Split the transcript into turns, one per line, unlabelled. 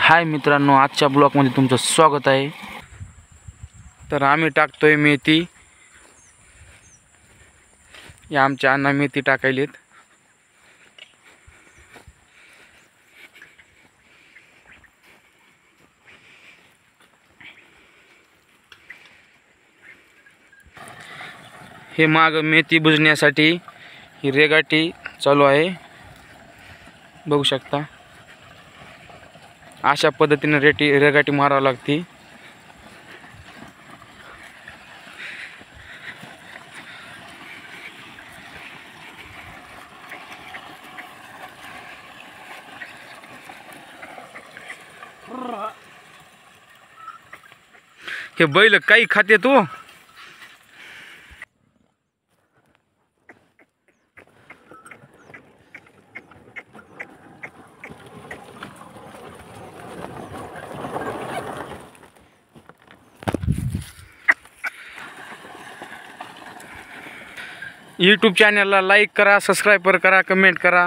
हाय मित्रांनो, आजच्या ब्लॉगमध्ये तुमचं स्वागत आहे। तर आम्ही टाकतोय मेथी। या आमच्या अण्णा मेथी टाकायलेत। हे माग मेथी बुजण्यासाठी ही रेगाटी चालू आहे, बघू शकता। अशा पद्धतीने रेगाटी मारावी लागते। हे बैल काही खाते तू। यूट्यूब चॅनलला लाईक करा, सबस्क्राइब करा, कमेंट करा।